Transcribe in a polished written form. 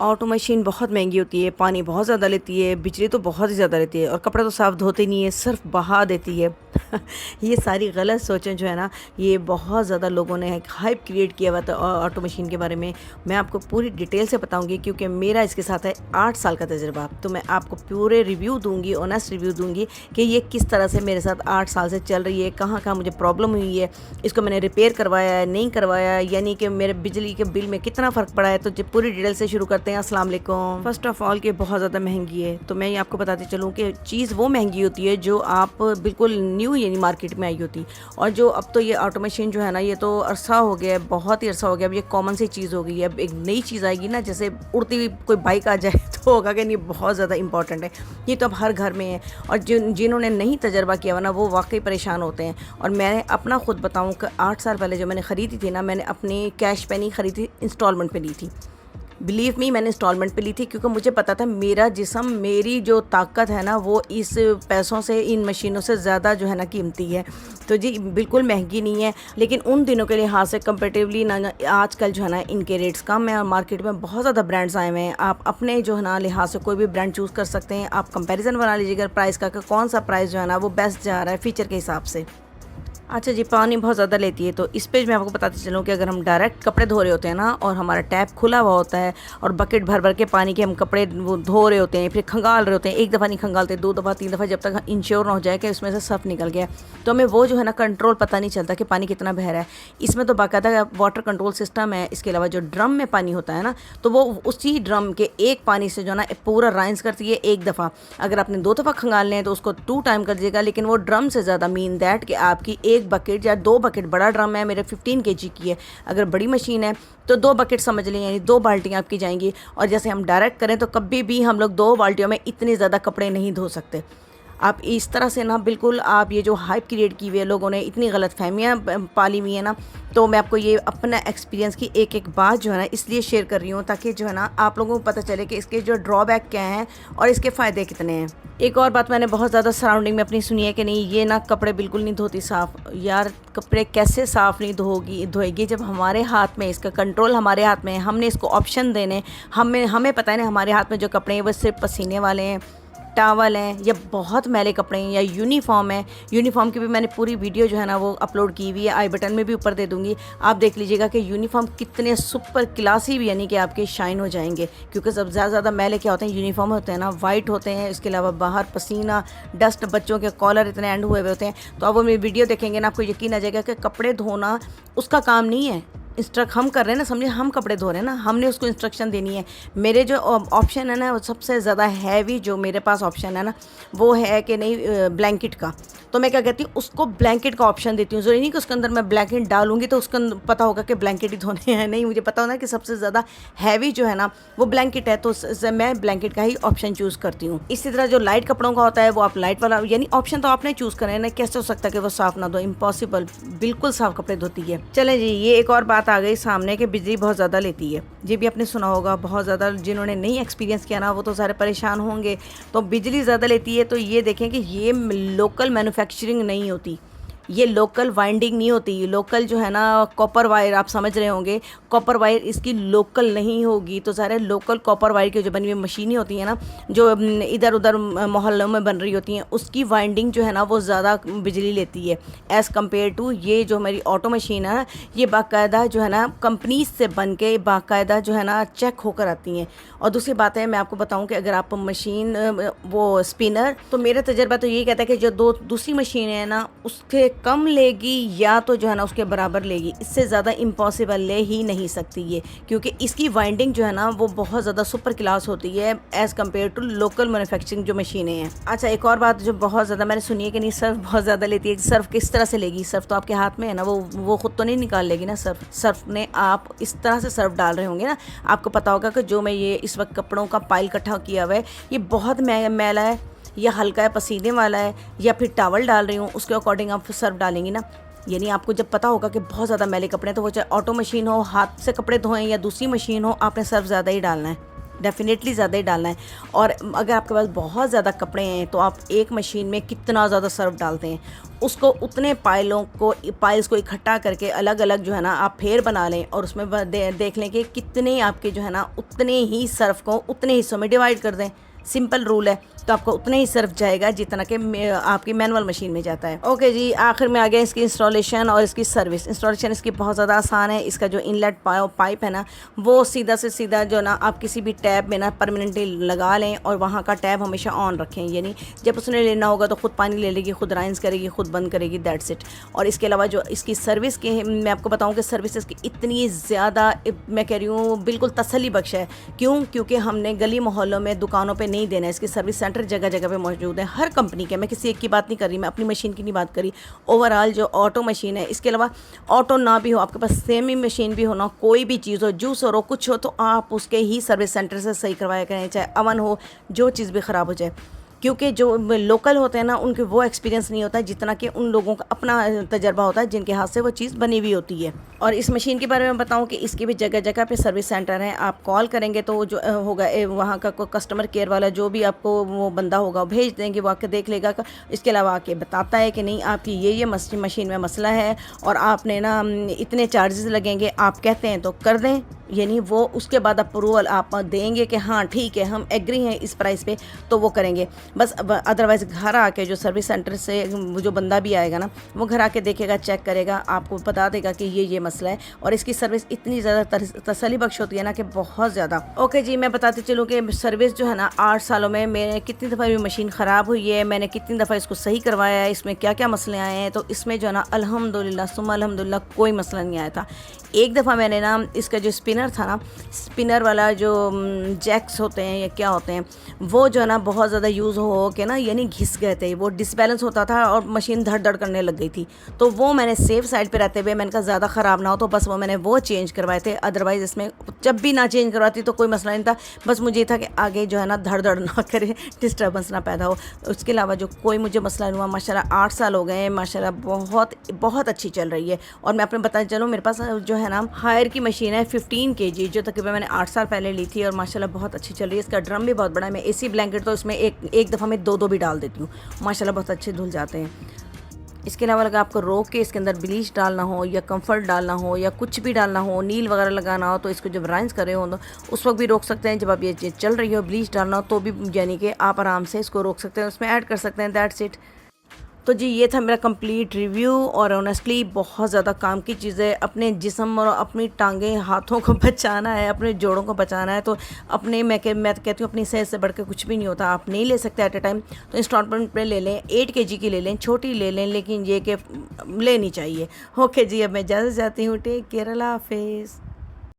Auto machine बहुत महंगी होती है, पानी बहुत ज़्यादा लेती है, बिजली तो बहुत ही ज़्यादा लेती है और कपड़े तो साफ़ धोते नहीं है, सिर्फ बहा देती है। ये सारी गलत सोचें जो है ना, ये बहुत ज़्यादा लोगों ने एक हाइप क्रिएट किया हुआ था ऑटो मशीन के बारे में। मैं आपको पूरी डिटेल से बताऊंगी क्योंकि मेरा इसके साथ है 8 साल का तजुर्बा। तो मैं आपको पूरे रिव्यू दूंगी, ऑनेस्ट रिव्यू दूंगी कि ये किस तरह से मेरे साथ 8 साल से चल रही है, कहाँ कहाँ मुझे प्रॉब्लम हुई है, इसको मैंने रिपेयर करवाया है नहीं करवाया, यानी कि मेरे बिजली के बिल में कितना फ़र्क पड़ा है। तो पूरी डिटेल से शुरू करते हैं। अस्सलाम वालेकुम। फर्स्ट ऑफ ऑल कि बहुत ज़्यादा महंगी है, तो मैं ये आपको बताती चलूँ कि चीज़ वो महंगी होती है जो आप बिल्कुल न्यू यानी मार्केट में आई होती, और जो अब तो ये ऑटो मशीन जो है ना, ये तो अरसा हो गया है, बहुत ही अरसा हो गया। अब ये कॉमन सी चीज़ हो गई है। अब एक नई चीज़ आएगी ना, जैसे उड़ती हुई कोई बाइक आ जाए तो होगा कि नहीं, बहुत ज़्यादा इंपॉर्टेंट है। ये तो अब हर घर में है, और जिन्होंने नहीं तजर्बा किया हुआ ना, वो वाकई परेशान होते हैं। और मैं अपना खुद बताऊँ कि 8 साल पहले जो मैंने ख़रीदी थी ना, मैंने अपने कैश पे नहीं ख़रीदी, इंस्टॉलमेंट पे ली थी। बिलीव मी, मैंने इंस्टॉलमेंट पे ली थी क्योंकि मुझे पता था मेरा जिस्म, मेरी जो ताकत है ना, वो इस पैसों से, इन मशीनों से ज़्यादा जो है ना कीमती है। तो जी बिल्कुल महंगी नहीं है, लेकिन उन दिनों के लिहाज से कंपेरेटिवली ना आजकल जो है ना इनके रेट्स कम है और मार्केट में बहुत ज़्यादा ब्रांड्स आए हुए हैं। आप अपने जो है ना लिहाज से कोई भी ब्रांड चूज़ कर सकते हैं। आप कंपैरिजन बना लीजिएगा प्राइस का कि कौन सा प्राइस जो है ना वो बेस्ट जा रहा है फ़ीचर के हिसाब से। अच्छा जी, पानी बहुत ज़्यादा लेती है, तो इस पे मैं आपको बताते चलूँ कि अगर हम डायरेक्ट कपड़े धो रहे होते हैं ना, और हमारा टैप खुला हुआ होता है और बकेट भर भर के पानी के हम कपड़े वो धो रहे होते हैं, फिर खंगाल रहे होते हैं, एक दफ़ा नहीं खंगालते, 2 दफ़ा 3 दफ़ा, जब तक इंश्योर ना हो जाए कि उसमें से सर्फ निकल गया, तो हमें वो जो है ना कंट्रोल पता नहीं चलता कि पानी कितना बह रहा है। इसमें तो बाकायदा वाटर कंट्रोल सिस्टम है। इसके अलावा जो ड्रम में पानी होता है ना, तो वो उसी ड्रम के एक पानी से जो है ना पूरा राइंस करती है एक दफ़ा। अगर आपने 2 दफ़ा खंगालने हैं तो उसको 2 टाइम कर दीजिएगा, लेकिन वो ड्रम से ज़्यादा मीन दैट कि आपकी एक बकेट या 2 बकेट, बड़ा ड्रम है मेरे 15 केजी की है, अगर बड़ी मशीन है तो 2 बकेट समझ लें, यानी 2 बाल्टियाँ आपकी जाएंगी। और जैसे हम डायरेक्ट करें तो कभी भी हम लोग 2 बाल्टियों में इतने ज़्यादा कपड़े नहीं धो सकते। आप इस तरह से ना, बिल्कुल आप ये जो हाइप क्रिएट की हुई है लोगों ने, इतनी गलत फहमियाँ पाली हुई है ना, तो मैं आपको ये अपना एक्सपीरियंस की एक एक बात जो है ना इसलिए शेयर कर रही हूँ ताकि जो है ना आप लोगों को पता चले कि इसके जो ड्रॉबैक क्या हैं और इसके फ़ायदे कितने हैं। एक और बात मैंने बहुत ज़्यादा सराउंडिंग में अपनी सुनी है कि नहीं, ये ना कपड़े बिल्कुल नहीं धोती साफ़। यार कपड़े कैसे साफ़ नहीं धोएगी जब हमारे हाथ में, इसका कंट्रोल हमारे हाथ में है, हमने इसको ऑप्शन देने, हमें पता है ना हमारे हाथ में जो कपड़े हैं वो सिर्फ पसीने वाले हैं, टावल हैं, या बहुत मैले कपड़े हैं, या यूनिफॉर्म है। यूनिफॉर्म की भी मैंने पूरी वीडियो जो है ना वो अपलोड की हुई है, आई बटन में भी ऊपर दे दूंगी, आप देख लीजिएगा कि यूनिफॉर्म कितने सुपर क्लासी भी यानी कि आपके शाइन हो जाएंगे। क्योंकि सब ज़्यादा मैले क्या होते हैं, यूनिफॉर्म होते हैं ना, वाइट होते हैं, इसके अलावा बाहर पसीना, डस्ट, बच्चों के कॉलर इतने एंड हुए होते हैं। तो अब वो मेरी वीडियो देखेंगे ना, आपको यकीन आ जाएगा कि कपड़े धोना उसका काम नहीं है। हम कर रहे हैं ना, समझिए हम कपड़े धो रहे हैं ना, हमने उसको इंस्ट्रक्शन देनी है। मेरे जो ऑप्शन है ना, वो सबसे ज़्यादा हैवी जो मेरे पास ऑप्शन है ना, वो है कि नहीं ब्लैंकेट का। तो मैं क्या कहती हूँ, उसको ब्लैंकेट का ऑप्शन देती हूँ। ज़रूरी नहीं कि उसके अंदर मैं ब्लैंकेट डालूंगी तो उसका पता होगा कि ब्लैंकेट ही धोने हैं, नहीं, मुझे पता होना कि सबसे ज़्यादा हैवी जो है ना वो ब्लैंकेट है, तो मैं ब्लैंकेट का ही ऑप्शन चूज़ करती हूँ। इसी तरह जो लाइट कपड़ों का होता है वो आप लाइट वाला, यानी ऑप्शन तो आपने चूज़ करें ना, कैसे हो सकता है कि वो साफ़ ना दो, इम्पॉसिबल, बिल्कुल साफ़ कपड़े धोती है। चलें जी, ये एक और बात आ गई सामने कि बिजली बहुत ज़्यादा लेती है। ये भी आपने सुना होगा बहुत ज़्यादा, जिन्होंने नहीं एक्सपीरियंस किया ना वो तो सारे परेशान होंगे। तो बिजली ज़्यादा लेती है, तो ये देखें कि ये लोकल मैन्युफैक्चरिंग नहीं होती, ये लोकल वाइंडिंग नहीं होती। लोकल जो है ना कॉपर वायर, आप समझ रहे होंगे, कॉपर वायर इसकी लोकल नहीं होगी। तो सारे लोकल कॉपर वायर की जो बनी हुई मशीनें होती हैं ना, जो इधर उधर मोहल्लों में बन रही होती हैं, उसकी वाइंडिंग जो है ना वो ज़्यादा बिजली लेती है एज़ कम्पेयर टू ये जो मेरी ऑटो मशीन है। ये बाकायदा जो है ना कंपनीज से बन के बाकायदा जो है ना चेक होकर आती हैं। और दूसरी बात है, मैं आपको बताऊँ कि अगर आप मशीन वो स्पिनर, तो मेरा तजर्बा तो यही कहता है कि जो दूसरी मशीन है ना उसके कम लेगी या तो जो है ना उसके बराबर लेगी, इससे ज़्यादा इम्पॉसिबल ले ही नहीं सकती ये, क्योंकि इसकी वाइंडिंग जो है ना वो बहुत ज़्यादा सुपर क्लास होती है as compare to local manufacturing जो मशीनें हैं। अच्छा, एक और बात जो बहुत ज़्यादा मैंने सुनी है कि नहीं, सर्फ बहुत ज़्यादा लेती है। सर्फ किस तरह से लेगी? सर्फ तो आपके हाथ में है ना, वो खुद तो नहीं निकाल लेगी ना। सर्फ ने आप इस तरह से सर्फ डाल रहे होंगे ना, आपको पता होगा कि जो मैं ये इस वक्त कपड़ों का पाइल इकट्ठा किया हुआ है, ये बहुत मैला है या हल्का है, पसीने वाला है, या फिर टावल डाल रही हूँ, उसके अकॉर्डिंग आप सर्फ डालेंगी ना। यानी आपको जब पता होगा कि बहुत ज़्यादा मैले कपड़े हैं, तो वो चाहे ऑटो मशीन हो, हाथ से कपड़े धोएं, या दूसरी मशीन हो, आपने सर्फ ज़्यादा ही डालना है। डेफ़िनेटली ज़्यादा ही डालना है। और अगर आपके पास बहुत ज़्यादा कपड़े हैं तो आप एक मशीन में कितना ज़्यादा सर्फ़ डालते हैं, उसको उतने पाइल्स को इकट्ठा करके अलग अलग जो है ना आप फेर बना लें और उसमें देख लें कि कितने आपके जो है ना उतने ही सर्फ़ को उतने हिस्सों में डिवाइड कर दें। सिंपल रूल है, तो आपको उतना ही सर्फ जाएगा जितना कि आपकी मैनुअल मशीन में जाता है। ओके जी, आखिर में आ गया इसकी इंस्टॉलेशन और इसकी सर्विस। इंस्टॉलेशन इसकी बहुत ज़्यादा आसान है। इसका जो इनलेट पाइप है ना, वो सीधा से सीधा जो ना आप किसी भी टैब में ना परमानेंटली लगा लें और वहाँ का टैब हमेशा ऑन रखें, यानी जब उसने लेना होगा तो ख़ुद पानी ले लेगी, खुद राइंस करेगी, खुद बंद करेगी, दैट्स इट। और इसके अलावा जो इसकी सर्विस के मैं आपको बताऊँ कि सर्विस इसकी इतनी ज़्यादा, मैं कह रही हूँ बिल्कुल तसल्ली बख्श है। क्यों? क्योंकि हमने गली मोहल्लों में दुकानों पर नहीं देना है। इसकी सर्विस सेंटर जगह जगह पे मौजूद है, हर कंपनी के। मैं किसी एक की बात नहीं कर रही, मैं अपनी मशीन की नहीं बात करी, ओवरऑल जो ऑटो मशीन है। इसके अलावा ऑटो ना भी हो, आपके पास सेमी मशीन भी हो ना, कोई भी चीज़ हो, जूस हो, कुछ हो, तो आप उसके ही सर्विस सेंटर से सही करवाया करें, चाहे अवन हो, जो चीज़ भी ख़राब हो जाए। क्योंकि जो लोकल होते हैं ना, उनके वो एक्सपीरियंस नहीं होता जितना कि उन लोगों का अपना तजर्बा होता है जिनके हाथ से वो चीज़ बनी हुई होती है। और इस मशीन के बारे में बताऊं कि इसकी भी जगह जगह पे सर्विस सेंटर हैं। आप कॉल करेंगे तो जो होगा वहाँ का कोई कस्टमर केयर वाला जो भी आपको वो बंदा होगा वो भेज देंगे, वो आके देख लेगा। इसके अलावा आके बताता है कि नहीं, आपकी ये मशीन में मसला है और आपने ना इतने चार्जेस लगेंगे, आप कहते हैं तो कर दें, यानी वो उसके बाद अप्रूवल आप देंगे कि हाँ ठीक है हम एग्री हैं इस प्राइस पे, तो वो करेंगे बस। अदरवाइज़ घर आके जो सर्विस सेंटर से जो बंदा भी आएगा ना, वो घर आके देखेगा, चेक करेगा, आपको बता देगा कि ये मसला है। और इसकी सर्विस इतनी ज़्यादा तसल्ली बख्श होती है ना कि बहुत ज़्यादा। ओके जी, मैं बताती चलूँ कि सर्विस जो है ना 8 सालों में मेरे कितनी दफ़ा भी मशीन ख़राब हुई है, मैंने कितनी दफ़ा इसको सही करवाया है, इसमें क्या क्या मसले आए हैं, तो इसमें जो है ना अल्हम्दुलिल्लाह सुम्मा अल्हम्दुलिल्लाह कोई मसला नहीं आया था। एक दफ़ा मैंने ना इसका जो स्पिनर था ना, स्पिनर वाला जो जैक्स होते हैं या क्या होते हैं, वो जो है ना बहुत ज़्यादा यूज़ हो के ना यानी घिस गए थे, वो डिसबैलेंस होता था और मशीन धड़ धड़ करने लग गई थी। तो वो मैंने सेफ साइड पे रहते हुए मैंने कहा ज़्यादा ख़राब ना हो, तो बस वो मैंने वो चेंज करवाए थे। अदरवाइज़ इसमें जब भी ना चेंज करवाती तो कोई मसला नहीं था, बस मुझे ये था कि आगे जो है ना धड़ धड़ ना करे, डिस्टर्बेंस ना पैदा हो। उसके अलावा जो कोई मुझे मसला नहीं हुआ। माशाल्लाह 8 साल हो गए हैं, माशाल्लाह बहुत बहुत अच्छी चल रही है। और मैं अपने बताने चलूँ, मेरे पास जो है ना हायर की मशीन है 15 kg, जो तकरीबन मैंने 8 साल पहले ली थी और माशाल्लाह बहुत अच्छी चल रही है। इसका ड्रम भी बहुत बड़ा है, मैं एसी ब्लैंकेट तो इसमें एक दफ़ा में दो भी डाल देती हूँ, माशाल्लाह बहुत अच्छे धुल जाते हैं। इसके अलावा अगर आपको रोक के इसके अंदर ब्लीच डालना हो या कंफर्ट डालना हो या कुछ भी डालना हो, नील वगैरह लगाना हो, तो इसको जब राइंस कर रहे हो तो उस वक्त भी रोक सकते हैं। जब आप ये चल रही हो ब्लीच डालना हो तो भी यानी कि आप आराम से इसको रोक सकते हैं, उसमें ऐड कर सकते हैं, दैट्स इट। तो जी ये था मेरा कंप्लीट रिव्यू। और ऑनेस्टली बहुत ज़्यादा काम की चीज़ें, अपने जिस्म और अपनी टांगें हाथों को बचाना है, अपने जोड़ों को बचाना है, तो अपने मैं तो कहती हूँ अपनी सेहत से बढ़ के कुछ भी नहीं होता। आप नहीं ले सकते एट ए टाइम, तो इंस्टॉलमेंट पे ले लें, 8 kg की ले लें, छोटी ले लें, लेकिन ये कि लेनी चाहिए। ओके जी, अब मैं इजाज़त चाहती हूँ, टेक केयर, अल्लाह हाफिज़।